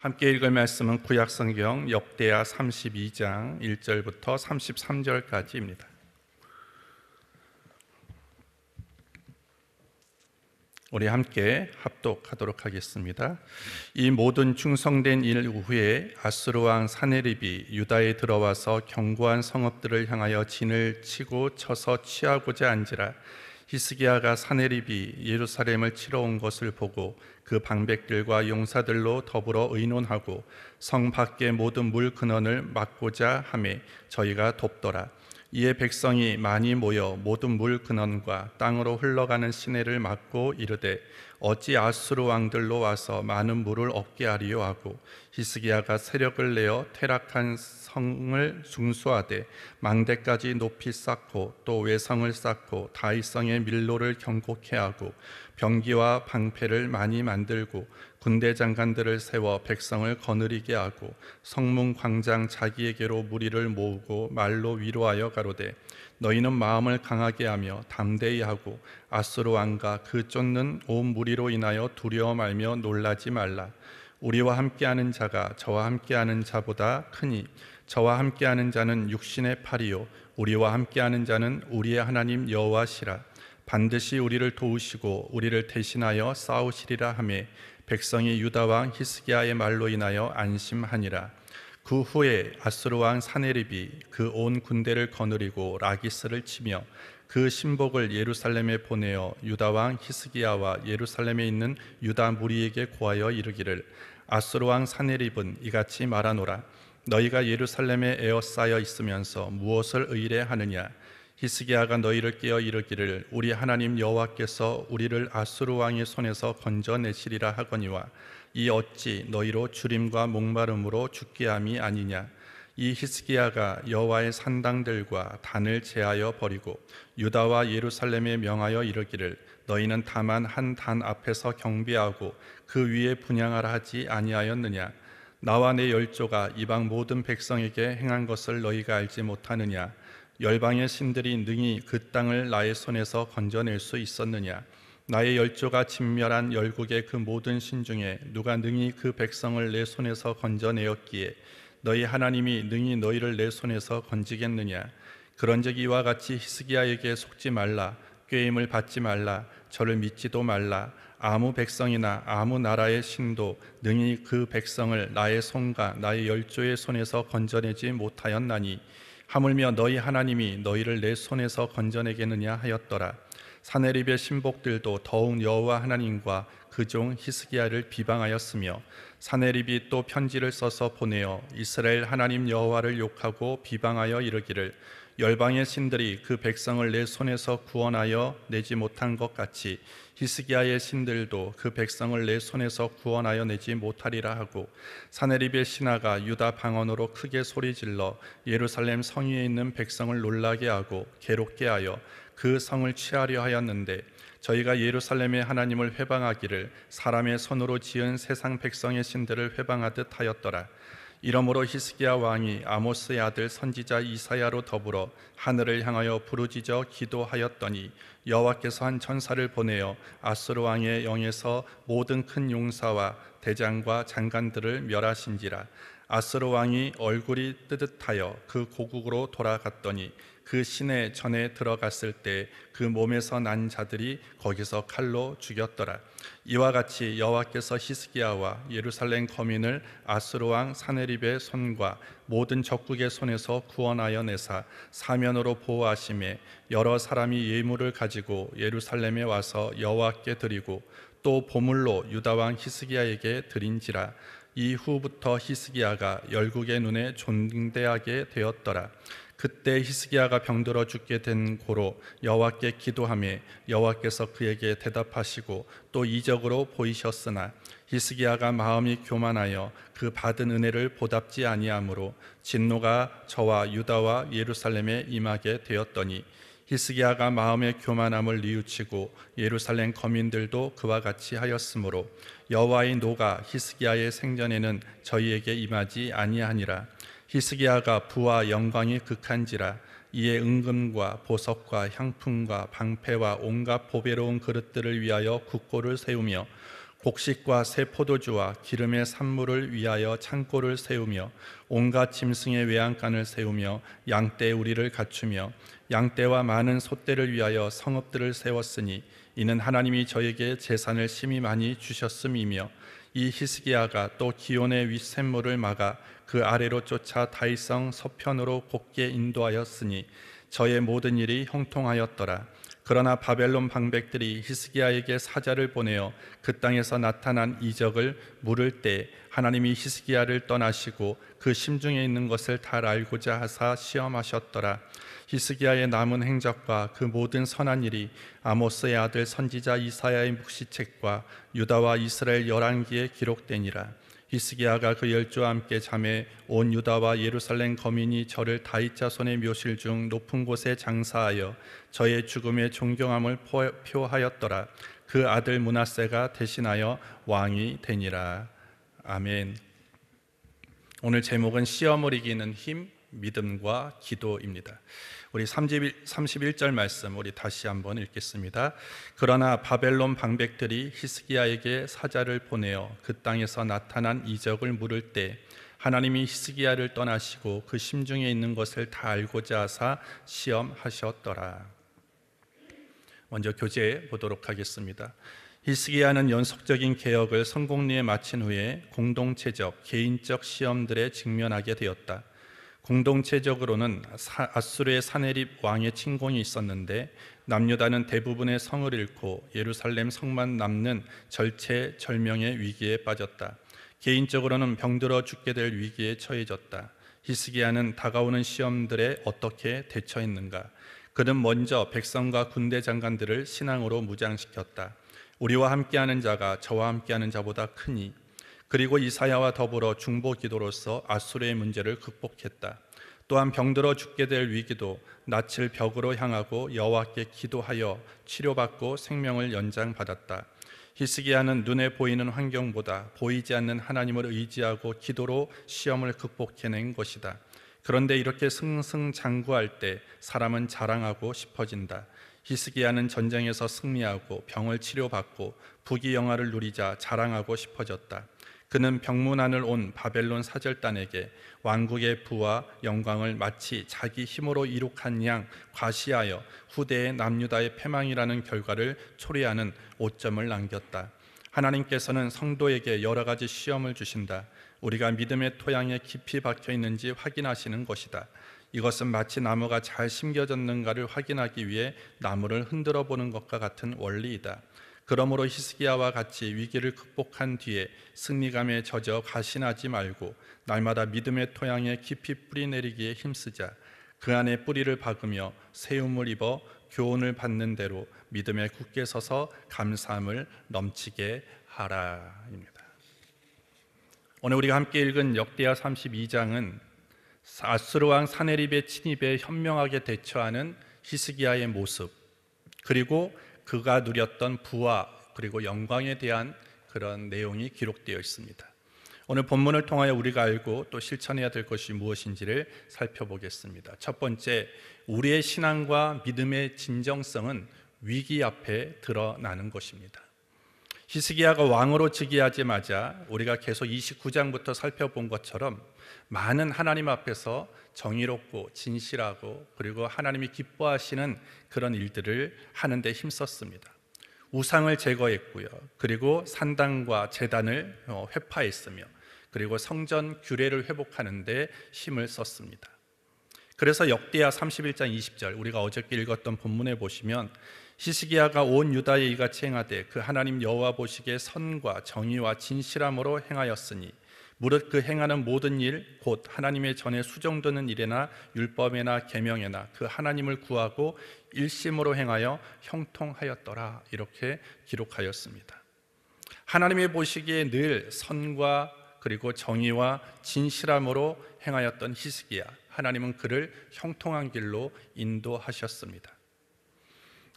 함께 읽을 말씀은 구약성경 역대하 32장 1절부터 33절까지입니다. 우리 함께 합독하도록 하겠습니다. 이 모든 충성된 일 후에 아수르 왕 사네립이 유다에 들어와서 견고한 성읍들을 향하여 진을 치고 쳐서 취하고자 한지라. 히스기야가 사네립이 예루살렘을 치러 온 것을 보고 그 방백들과 용사들로 더불어 의논하고 성 밖의 모든 물 근원을 막고자 하매 저희가 돕더라. 이에 백성이 많이 모여 모든 물 근원과 땅으로 흘러가는 시내를 막고 이르되 어찌 아수르 왕들로 와서 많은 물을 얻게 하리요 하고 히스기야가 세력을 내어 퇴락한 성을 중수하되 망대까지 높이 쌓고 또 외성을 쌓고 다윗성의 밀로를 견고케 하고 병기와 방패를 많이 만들고 군대 장관들을 세워 백성을 거느리게 하고 성문 광장 자기에게로 무리를 모으고 말로 위로하여 가로되 너희는 마음을 강하게 하며 담대히 하고 아수르 왕과 그 쫓는 온 무리로 인하여 두려워 말며 놀라지 말라. 우리와 함께하는 자가 저와 함께하는 자보다 크니 저와 함께하는 자는 육신의 팔이요 우리와 함께하는 자는 우리의 하나님 여호와시라. 반드시 우리를 도우시고 우리를 대신하여 싸우시리라 하며 백성이 유다 왕 히스기야의 말로 인하여 안심하니라. 그 후에 아수르 왕 사네립이 그 온 군대를 거느리고 라기스를 치며 그 신복을 예루살렘에 보내어 유다 왕 히스기야와 예루살렘에 있는 유다 무리에게 고하여 이르기를 아수르 왕 사네립은 이같이 말하노라. 너희가 예루살렘에 에워싸여 있으면서 무엇을 의뢰하느냐? 히스기야가 너희를 깨어 이르기를 우리 하나님 여호와께서 우리를 아수르 왕의 손에서 건져내시리라 하거니와 이 어찌 너희로 주림과 목마름으로 죽게 함이 아니냐? 이 히스기야가 여호와의 산당들과 단을 제하여 버리고 유다와 예루살렘에 명하여 이르기를 너희는 다만 한 단 앞에서 경배하고 그 위에 분향하라 하지 아니하였느냐? 나와 내 열조가 이방 모든 백성에게 행한 것을 너희가 알지 못하느냐? 열방의 신들이 능히 그 땅을 나의 손에서 건져낼 수 있었느냐? 나의 열조가 진멸한 열국의 그 모든 신 중에 누가 능히 그 백성을 내 손에서 건져내었기에 너희 하나님이 능히 너희를 내 손에서 건지겠느냐? 그런즉 이와 같이 히스기야에게 속지 말라. 꾀임을 받지 말라. 저를 믿지도 말라. 아무 백성이나 아무 나라의 신도 능히 그 백성을 나의 손과 나의 열조의 손에서 건져내지 못하였나니 하물며 너희 하나님이 너희를 내 손에서 건져내겠느냐 하였더라. 사네립의 신복들도 더욱 여호와 하나님과 그 종 히스기야를 비방하였으며 사네립이 또 편지를 써서 보내어 이스라엘 하나님 여호와를 욕하고 비방하여 이르기를 열방의 신들이 그 백성을 내 손에서 구원하여 내지 못한 것 같이 히스기야의 신들도 그 백성을 내 손에서 구원하여 내지 못하리라 하고 사네립의 신하가 유다 방언으로 크게 소리질러 예루살렘 성 위에 있는 백성을 놀라게 하고 괴롭게 하여 그 성을 취하려 하였는데 저희가 예루살렘의 하나님을 회방하기를 사람의 손으로 지은 세상 백성의 신들을 회방하듯 하였더라. 이러므로 히스기야 왕이 아모스의 아들 선지자 이사야로 더불어 하늘을 향하여 부르짖어 기도하였더니 여호와께서 한 천사를 보내어 아수르 왕의 영에서 모든 큰 용사와 대장과 장관들을 멸하신지라. 아수르 왕이 얼굴이 뜨뜻하여 그 고국으로 돌아갔더니 그 시내 전에 들어갔을 때 그 몸에서 난 자들이 거기서 칼로 죽였더라. 이와 같이 여호와께서 히스기야와 예루살렘 거민을 아수르 왕 사네립의 손과 모든 적국의 손에서 구원하여 내사 사면으로 보호하심에 여러 사람이 예물을 가지고 예루살렘에 와서 여호와께 드리고 또 보물로 유다 왕 히스기야에게 드린지라. 이후부터 히스기야가 열국의 눈에 존대하게 되었더라. 그때 히스기야가 병들어 죽게 된 고로 여호와께 기도하며 여호와께서 그에게 대답하시고 또 이적으로 보이셨으나 히스기야가 마음이 교만하여 그 받은 은혜를 보답지 아니하므로 진노가 저와 유다와 예루살렘에 임하게 되었더니 히스기야가 마음의 교만함을 뉘우치고 예루살렘 거민들도 그와 같이 하였으므로 여호와의 노가 히스기야의 생전에는 저희에게 임하지 아니하니라. 히스기야가 부와 영광이 극한지라. 이에 은금과 보석과 향품과 방패와 온갖 보배로운 그릇들을 위하여 국고를 세우며 곡식과 새 포도주와 기름의 산물을 위하여 창고를 세우며 온갖 짐승의 외양간을 세우며 양떼 우리를 갖추며 양떼와 많은 소떼를 위하여 성읍들을 세웠으니 이는 하나님이 저에게 재산을 심히 많이 주셨음이며 이 히스기야가 또 기온의 윗샘물을 막아 그 아래로 쫓아 다윗성 서편으로 곧게 인도하였으니 저의 모든 일이 형통하였더라. 그러나 바벨론 방백들이 히스기야에게 사자를 보내어 그 땅에서 나타난 이적을 물을 때 하나님이 히스기야를 떠나시고 그 심중에 있는 것을 다 알고자 하사 시험하셨더라. 히스기야의 남은 행적과 그 모든 선한 일이 아모스의 아들 선지자 이사야의 묵시책과 유다와 이스라엘 열왕기에 기록되니라. 히스기야가 그 열조와 함께 잠에 온 유다와 예루살렘 거민이 저를 다윗 자손의 묘실 중 높은 곳에 장사하여 저의 죽음에 존경함을 표하였더라. 그 아들 므낫세가 대신하여 왕이 되니라. 아멘. 오늘 제목은 시험을 이기는 힘, 믿음과 기도입니다. 우리 31절 말씀 우리 다시 한번 읽겠습니다. 그러나 바벨론 방백들이 히스기야에게 사자를 보내어 그 땅에서 나타난 이적을 물을 때 하나님이 히스기야를 떠나시고 그 심중에 있는 것을 다 알고자 하사 시험하셨더라. 먼저 교재 보도록 하겠습니다. 히스기야는 연속적인 개혁을 성공리에 마친 후에 공동체적, 개인적 시험들에 직면하게 되었다. 공동체적으로는 아수르의 사네립 왕의 침공이 있었는데 남유다는 대부분의 성을 잃고 예루살렘 성만 남는 절체절명의 위기에 빠졌다. 개인적으로는 병들어 죽게 될 위기에 처해졌다. 히스기야는 다가오는 시험들에 어떻게 대처했는가? 그는 먼저 백성과 군대 장관들을 신앙으로 무장시켰다. 우리와 함께하는 자가 저와 함께하는 자보다 크니. 그리고 이사야와 더불어 중보 기도로서 아수르의 문제를 극복했다. 또한 병들어 죽게 될 위기도 낯을 벽으로 향하고 여호와께 기도하여 치료받고 생명을 연장받았다. 히스기야는 눈에 보이는 환경보다 보이지 않는 하나님을 의지하고 기도로 시험을 극복해낸 것이다. 그런데 이렇게 승승장구할 때 사람은 자랑하고 싶어진다. 히스기야는 전쟁에서 승리하고 병을 치료받고 부귀영화를 누리자 자랑하고 싶어졌다. 그는 병문안을 온 바벨론 사절단에게 왕국의 부와 영광을 마치 자기 힘으로 이룩한 양 과시하여 후대의 남유다의 패망이라는 결과를 초래하는 오점을 남겼다. 하나님께서는 성도에게 여러 가지 시험을 주신다. 우리가 믿음의 토양에 깊이 박혀 있는지 확인하시는 것이다. 이것은 마치 나무가 잘 심겨졌는가를 확인하기 위해 나무를 흔들어 보는 것과 같은 원리이다. 그러므로 히스기야와 같이 위기를 극복한 뒤에 승리감에 젖어 가신하지 말고 날마다 믿음의 토양에 깊이 뿌리 내리기에 힘쓰자. 그 안에 뿌리를 박으며 세움을 입어 교훈을 받는 대로 믿음에 굳게 서서 감사함을 넘치게 하라입니다. 오늘 우리가 함께 읽은 역대하 32장은 아수르 왕 사네립의 침입에 현명하게 대처하는 히스기야의 모습, 그리고 그가 누렸던 부와 그리고 영광에 대한 그런 내용이 기록되어 있습니다. 오늘 본문을 통하여 우리가 알고 또 실천해야 될 것이 무엇인지를 살펴보겠습니다. 첫 번째, 우리의 신앙과 믿음의 진정성은 위기 앞에 드러나는 것입니다. 히스기야가 왕으로 즉위하자마자 우리가 계속 29장부터 살펴본 것처럼 많은 하나님 앞에서 정의롭고 진실하고 그리고 하나님이 기뻐하시는 그런 일들을 하는 데 힘썼습니다. 우상을 제거했고요. 그리고 산당과 제단을 회파했으며 그리고 성전 규례를 회복하는 데 힘을 썼습니다. 그래서 역대하 31장 20절 우리가 어저께 읽었던 본문에 보시면 히스기야가 온 유다에 이같이 행하되 그 하나님 여호와 보시기에 선과 정의와 진실함으로 행하였으니 무릇 그 행하는 모든 일 곧 하나님의 전에 수정되는 일에나 율법에나 계명에나 그 하나님을 구하고 일심으로 행하여 형통하였더라. 이렇게 기록하였습니다. 하나님의 보시기에 늘 선과 그리고 정의와 진실함으로 행하였던 히스기야, 하나님은 그를 형통한 길로 인도하셨습니다.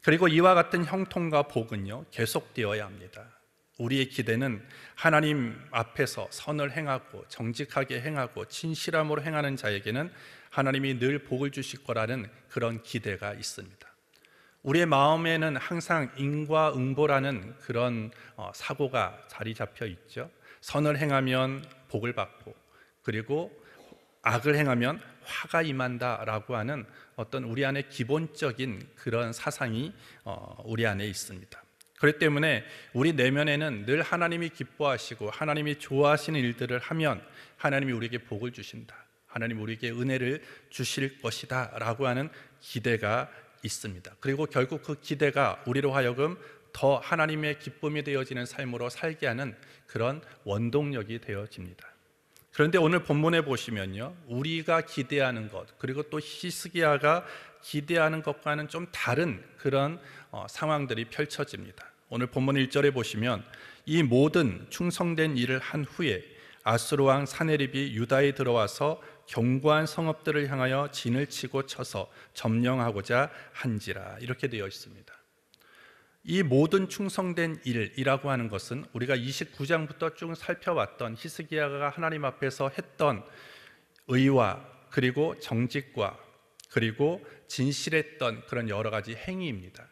그리고 이와 같은 형통과 복은요 계속되어야 합니다. 우리의 기대는 하나님 앞에서 선을 행하고 정직하게 행하고 진실함으로 행하는 자에게는 하나님이 늘 복을 주실 거라는 그런 기대가 있습니다. 우리의 마음에는 항상 인과응보라는 그런 사고가 자리 잡혀 있죠. 선을 행하면 복을 받고, 그리고 악을 행하면 화가 임한다라고 하는 어떤 우리 안에 기본적인 그런 사상이 우리 안에 있습니다. 그렇기 때문에 우리 내면에는 늘 하나님이 기뻐하시고 하나님이 좋아하시는 일들을 하면 하나님이 우리에게 복을 주신다, 하나님이 우리에게 은혜를 주실 것이다 라고 하는 기대가 있습니다. 그리고 결국 그 기대가 우리로 하여금 더 하나님의 기쁨이 되어지는 삶으로 살게 하는 그런 원동력이 되어집니다. 그런데 오늘 본문에 보시면요, 우리가 기대하는 것, 그리고 또 히스기야가 기대하는 것과는 좀 다른 그런 상황들이 펼쳐집니다. 오늘 본문 1절에 보시면 이 모든 충성된 일을 한 후에 아수르 왕 사네립이 유다에 들어와서 견고한 성읍들을 향하여 진을 치고 쳐서 점령하고자 한지라, 이렇게 되어 있습니다. 이 모든 충성된 일이라고 하는 것은 우리가 29장부터 쭉 살펴왔던 히스기야가 하나님 앞에서 했던 의와 그리고 정직과 그리고 진실했던 그런 여러 가지 행위입니다.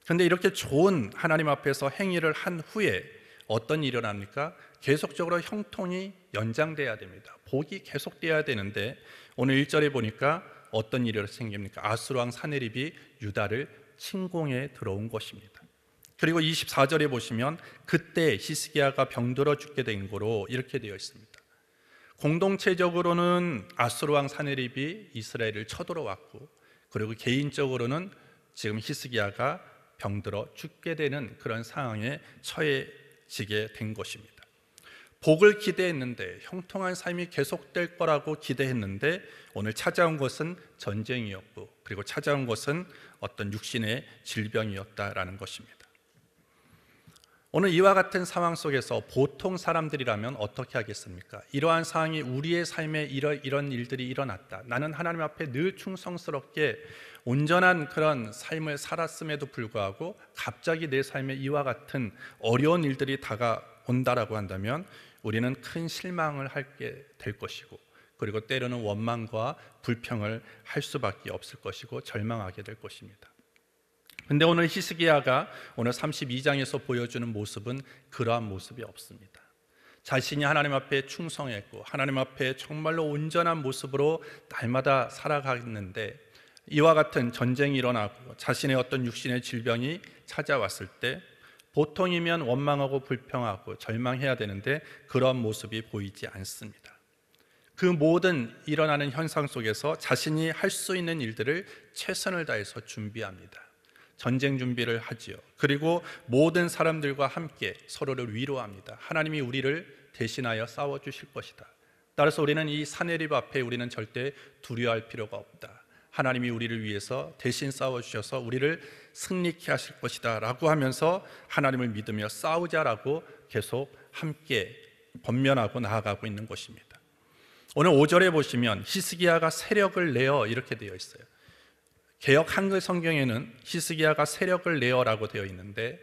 그런데 이렇게 좋은 하나님 앞에서 행위를 한 후에 어떤 일이 일어납니까? 계속적으로 형통이 연장돼야 됩니다. 복이 계속돼야 되는데 오늘 1절에 보니까 어떤 일이 생깁니까? 아수르 왕 사네립이 유다를 침공해 들어온 것입니다. 그리고 24절에 보시면 그때 히스기야가 병들어 죽게 된 거로 이렇게 되어 있습니다. 공동체적으로는 아수르 왕 사네립이 이스라엘을 쳐들어왔고, 그리고 개인적으로는 지금 히스기야가 병들어 죽게 되는 그런 상황에 처해지게 된 것입니다. 복을 기대했는데, 형통한 삶이 계속될 거라고 기대했는데 오늘 찾아온 것은 전쟁이었고, 그리고 찾아온 것은 어떤 육신의 질병이었다라는 것입니다. 오늘 이와 같은 상황 속에서 보통 사람들이라면 어떻게 하겠습니까? 이러한 상황이 우리의 삶에 이런 일들이 일어났다, 나는 하나님 앞에 늘 충성스럽게 온전한 그런 삶을 살았음에도 불구하고 갑자기 내 삶에 이와 같은 어려운 일들이 다가온다라고 한다면 우리는 큰 실망을 하게 될 것이고, 그리고 때로는 원망과 불평을 할 수밖에 없을 것이고 절망하게 될 것입니다. 근데 오늘 히스기야가 오늘 32장에서 보여주는 모습은 그러한 모습이 없습니다. 자신이 하나님 앞에 충성했고 하나님 앞에 정말로 온전한 모습으로 날마다 살아갔는데 이와 같은 전쟁이 일어나고 자신의 어떤 육신의 질병이 찾아왔을 때 보통이면 원망하고 불평하고 절망해야 되는데 그러한 모습이 보이지 않습니다. 그 모든 일어나는 현상 속에서 자신이 할 수 있는 일들을 최선을 다해서 준비합니다. 전쟁 준비를 하지요. 그리고 모든 사람들과 함께 서로를 위로합니다. 하나님이 우리를 대신하여 싸워주실 것이다. 따라서 우리는 이 사네립 앞에 우리는 절대 두려워할 필요가 없다. 하나님이 우리를 위해서 대신 싸워주셔서 우리를 승리케 하실 것이다 라고 하면서 하나님을 믿으며 싸우자라고 계속 함께 권면하고 나아가고 있는 것입니다. 오늘 5절에 보시면 히스기야가 세력을 내어 이렇게 되어 있어요. 개역 한글 성경에는 히스기야가 세력을 내어라고 되어 있는데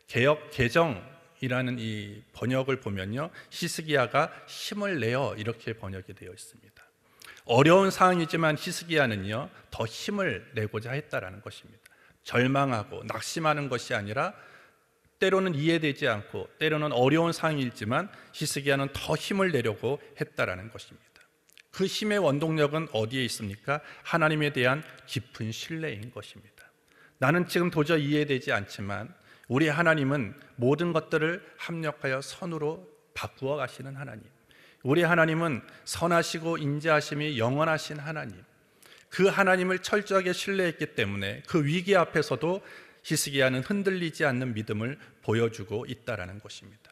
개역 개정이라는 이 번역을 보면요, 히스기야가 힘을 내어 이렇게 번역이 되어 있습니다. 어려운 상황이지만 히스기야는요 더 힘을 내고자 했다라는 것입니다. 절망하고 낙심하는 것이 아니라 때로는 이해되지 않고 때로는 어려운 상황이지만 히스기야는 더 힘을 내려고 했다라는 것입니다. 그 힘의 원동력은 어디에 있습니까? 하나님에 대한 깊은 신뢰인 것입니다. 나는 지금 도저히 이해되지 않지만 우리 하나님은 모든 것들을 합력하여 선으로 바꾸어 가시는 하나님, 우리 하나님은 선하시고 인자하심이 영원하신 하나님, 그 하나님을 철저하게 신뢰했기 때문에 그 위기 앞에서도 히스기야는 흔들리지 않는 믿음을 보여주고 있다는 것입니다.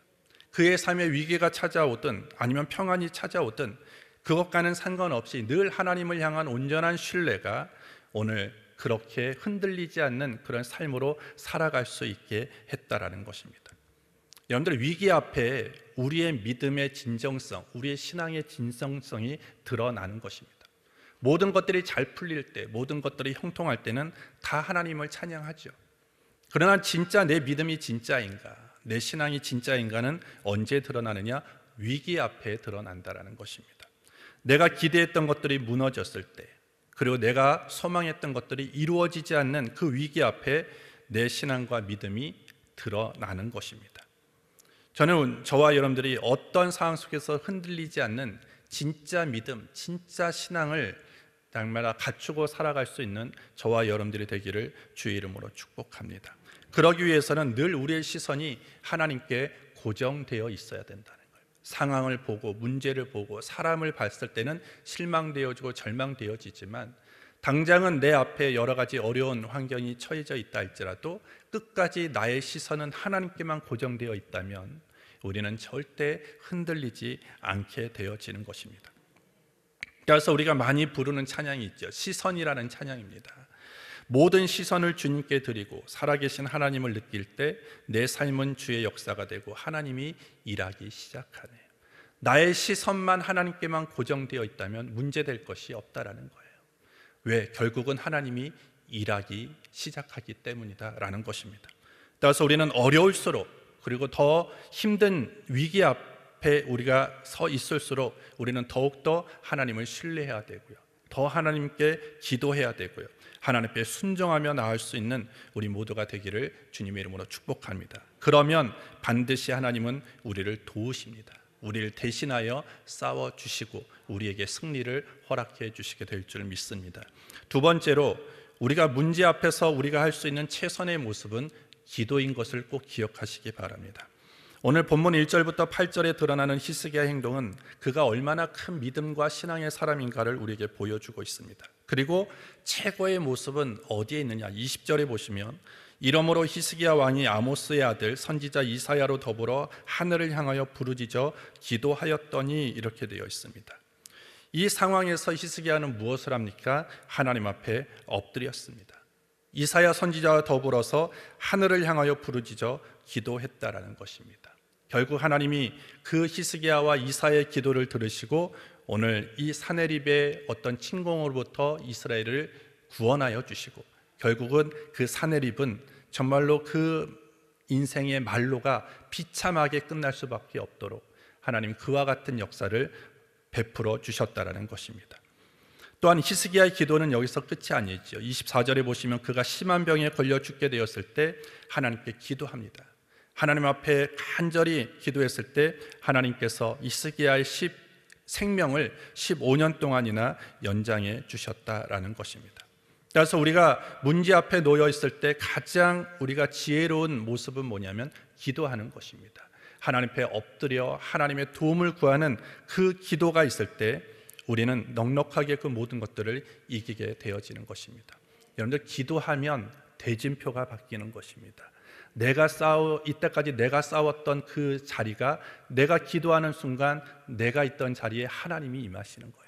그의 삶에 위기가 찾아오든 아니면 평안이 찾아오든 그것과는 상관없이 늘 하나님을 향한 온전한 신뢰가 오늘 그렇게 흔들리지 않는 그런 삶으로 살아갈 수 있게 했다라는 것입니다. 여러분들, 위기 앞에 우리의 믿음의 진정성, 우리의 신앙의 진정성이 드러나는 것입니다. 모든 것들이 잘 풀릴 때, 모든 것들이 형통할 때는 다 하나님을 찬양하죠. 그러나 진짜 내 믿음이 진짜인가, 내 신앙이 진짜인가는 언제 드러나느냐? 위기 앞에 드러난다라는 것입니다. 내가 기대했던 것들이 무너졌을 때, 그리고 내가 소망했던 것들이 이루어지지 않는 그 위기 앞에 내 신앙과 믿음이 드러나는 것입니다. 저는 저와 여러분들이 어떤 상황 속에서 흔들리지 않는 진짜 믿음, 진짜 신앙을 날마다 갖추고 살아갈 수 있는 저와 여러분들이 되기를 주의 이름으로 축복합니다. 그러기 위해서는 늘 우리의 시선이 하나님께 고정되어 있어야 된다는 거예요. 상황을 보고 문제를 보고 사람을 봤을 때는 실망되어지고 절망되어지지만 당장은 내 앞에 여러 가지 어려운 환경이 처해져 있다 할지라도 끝까지 나의 시선은 하나님께만 고정되어 있다면 우리는 절대 흔들리지 않게 되어지는 것입니다. 그래서 우리가 많이 부르는 찬양이 있죠. 시선이라는 찬양입니다. 모든 시선을 주님께 드리고 살아계신 하나님을 느낄 때 내 삶은 주의 역사가 되고 하나님이 일하기 시작하네요. 나의 시선만 하나님께만 고정되어 있다면 문제될 것이 없다라는 거예요. 왜? 결국은 하나님이 일하기 시작하기 때문이다라는 것입니다. 따라서 우리는 어려울수록 그리고 더 힘든 위기 앞에 우리가 서 있을수록 우리는 더욱더 하나님을 신뢰해야 되고요. 더 하나님께 기도해야 되고요. 하나님께 순종하며 나아갈 수 있는 우리 모두가 되기를 주님의 이름으로 축복합니다. 그러면 반드시 하나님은 우리를 도우십니다. 우리를 대신하여 싸워주시고 우리에게 승리를 허락해 주시게 될 줄 믿습니다. 두 번째로 우리가 문제 앞에서 우리가 할 수 있는 최선의 모습은 기도인 것을 꼭 기억하시기 바랍니다. 오늘 본문 1절부터 8절에 드러나는 히스기야의 행동은 그가 얼마나 큰 믿음과 신앙의 사람인가를 우리에게 보여주고 있습니다. 그리고 최고의 모습은 어디에 있느냐? 20절에 보시면 이러므로 히스기야 왕이 아모스의 아들 선지자 이사야로 더불어 하늘을 향하여 부르짖어 기도하였더니 이렇게 되어 있습니다. 이 상황에서 히스기야는 무엇을 합니까? 하나님 앞에 엎드렸습니다. 이사야 선지자와 더불어서 하늘을 향하여 부르짖어 기도했다라는 것입니다. 결국 하나님이 그 히스기야와 이사야의 기도를 들으시고 오늘 이 사네립의 어떤 침공으로부터 이스라엘을 구원하여 주시고 결국은 그 사네립은 정말로 그 인생의 말로가 비참하게 끝날 수밖에 없도록 하나님 그와 같은 역사를 베풀어 주셨다라는 것입니다. 또한 히스기야의 기도는 여기서 끝이 아니죠. 24절에 보시면 그가 심한 병에 걸려 죽게 되었을 때 하나님께 기도합니다. 하나님 앞에 간절히 기도했을 때 하나님께서 히스기야의 생명을 15년 동안이나 연장해 주셨다라는 것입니다. 그래서 우리가 문제 앞에 놓여 있을 때 가장 우리가 지혜로운 모습은 뭐냐면 기도하는 것입니다. 하나님 앞에 엎드려 하나님의 도움을 구하는 그 기도가 있을 때 우리는 넉넉하게 그 모든 것들을 이기게 되어지는 것입니다. 여러분들 기도하면 대진표가 바뀌는 것입니다. 이때까지 내가 싸웠던 그 자리가 내가 기도하는 순간 내가 있던 자리에 하나님이 임하시는 거예요.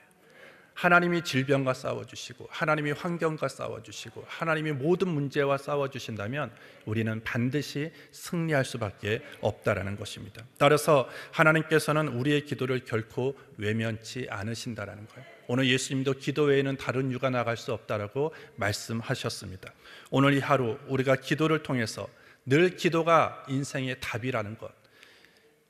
하나님이 질병과 싸워주시고 하나님이 환경과 싸워주시고 하나님이 모든 문제와 싸워주신다면 우리는 반드시 승리할 수밖에 없다라는 것입니다. 따라서 하나님께서는 우리의 기도를 결코 외면치 않으신다라는 거예요. 오늘 예수님도 기도 외에는 다른 유가 나갈 수 없다라고 말씀하셨습니다. 오늘 이 하루 우리가 기도를 통해서 늘 기도가 인생의 답이라는 것,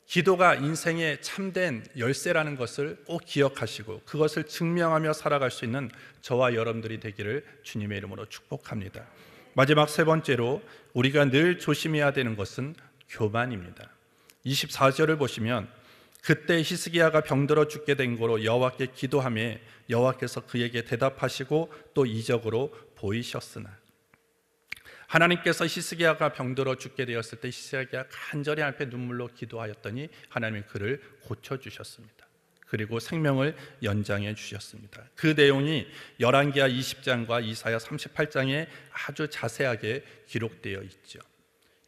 기도가 인생의 참된 열쇠라는 것을 꼭 기억하시고 그것을 증명하며 살아갈 수 있는 저와 여러분들이 되기를 주님의 이름으로 축복합니다. 마지막 세 번째로 우리가 늘 조심해야 되는 것은 교만입니다. 24절을 보시면 그때 히스기야가 병들어 죽게 된 거로 여호와께 기도하며 여호와께서 그에게 대답하시고 또 이적으로 보이셨으나 하나님께서 히스기야가 병들어 죽게 되었을 때 히스기야가 간절히 하나님 앞에 눈물로 기도하였더니 하나님이 그를 고쳐주셨습니다. 그리고 생명을 연장해 주셨습니다. 그 내용이 열왕기하 20장과 이사야 38장에 아주 자세하게 기록되어 있죠.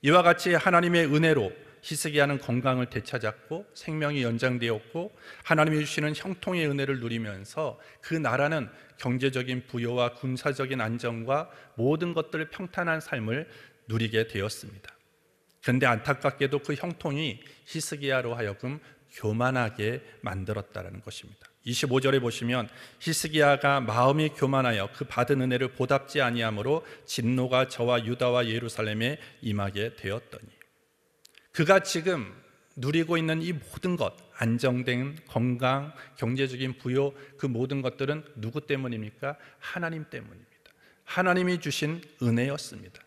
이와 같이 하나님의 은혜로 히스기야는 건강을 되찾았고 생명이 연장되었고 하나님이 주시는 형통의 은혜를 누리면서 그 나라는 경제적인 부여와 군사적인 안정과 모든 것들을 평탄한 삶을 누리게 되었습니다. 그런데 안타깝게도 그 형통이 히스기야로 하여금 교만하게 만들었다는 것입니다. 25절에 보시면 히스기야가 마음이 교만하여 그 받은 은혜를 보답지 아니하므로 진노가 저와 유다와 예루살렘에 임하게 되었더니 그가 지금 누리고 있는 이 모든 것, 안정된 건강, 경제적인 부요, 그 모든 것들은 누구 때문입니까? 하나님 때문입니다. 하나님이 주신 은혜였습니다.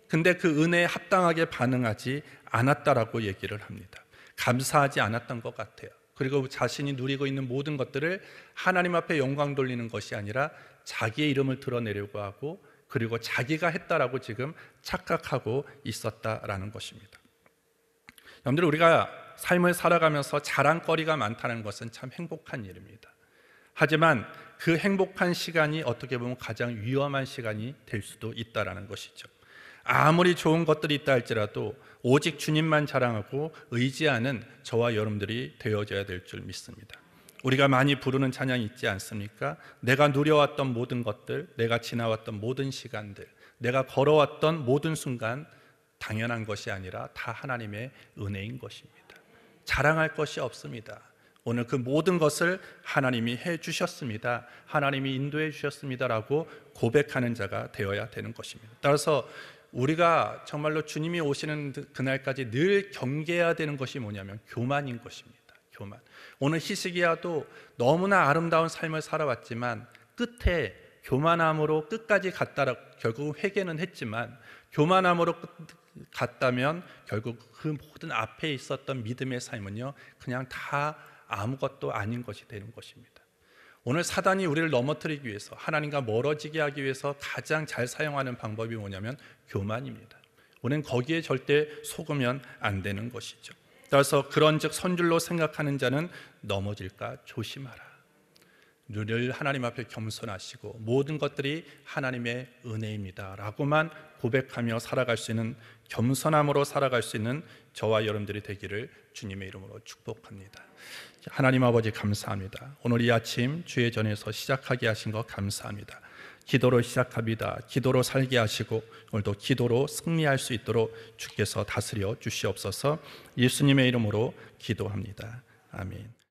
근데 그 은혜에 합당하게 반응하지 않았다라고 얘기를 합니다. 감사하지 않았던 것 같아요. 그리고 자신이 누리고 있는 모든 것들을 하나님 앞에 영광 돌리는 것이 아니라 자기의 이름을 드러내려고 하고, 그리고 자기가 했다라고 지금 착각하고 있었다라는 것입니다. 여러분들, 우리가 삶을 살아가면서 자랑거리가 많다는 것은 참 행복한 일입니다. 하지만 그 행복한 시간이 어떻게 보면 가장 위험한 시간이 될 수도 있다라는 것이죠. 아무리 좋은 것들이 있다 할지라도 오직 주님만 자랑하고 의지하는 저와 여러분들이 되어져야 될 줄 믿습니다. 우리가 많이 부르는 찬양이 있지 않습니까? 내가 누려왔던 모든 것들, 내가 지나왔던 모든 시간들, 내가 걸어왔던 모든 순간, 당연한 것이 아니라 다 하나님의 은혜인 것입니다. 자랑할 것이 없습니다. 오늘 그 모든 것을 하나님이 해주셨습니다, 하나님이 인도해 주셨습니다라고 고백하는 자가 되어야 되는 것입니다. 따라서 우리가 정말로 주님이 오시는 그날까지 늘 경계해야 되는 것이 뭐냐면 교만인 것입니다. 교만. 오늘 히스기야도 너무나 아름다운 삶을 살아왔지만 끝에 교만함으로 끝까지 갔다라, 결국 회개는 했지만 교만함으로 갔다면 결국 그 모든 앞에 있었던 믿음의 삶은요, 그냥 다 아무것도 아닌 것이 되는 것입니다. 오늘 사단이 우리를 넘어뜨리기 위해서, 하나님과 멀어지게 하기 위해서 가장 잘 사용하는 방법이 뭐냐면 교만입니다. 우리는 거기에 절대 속으면 안 되는 것이죠. 따라서 그런즉 선줄로 생각하는 자는 넘어질까 조심하라. 늘 하나님 앞에 겸손하시고 모든 것들이 하나님의 은혜입니다 라고만 고백하며 살아갈 수 있는, 겸손함으로 살아갈 수 있는 저와 여러분들이 되기를 주님의 이름으로 축복합니다. 하나님 아버지, 감사합니다. 오늘 이 아침 주의 전에서 시작하게 하신 것 감사합니다. 기도로 시작합니다. 기도로 살게 하시고 오늘도 기도로 승리할 수 있도록 주께서 다스려 주시옵소서. 예수님의 이름으로 기도합니다. 아멘.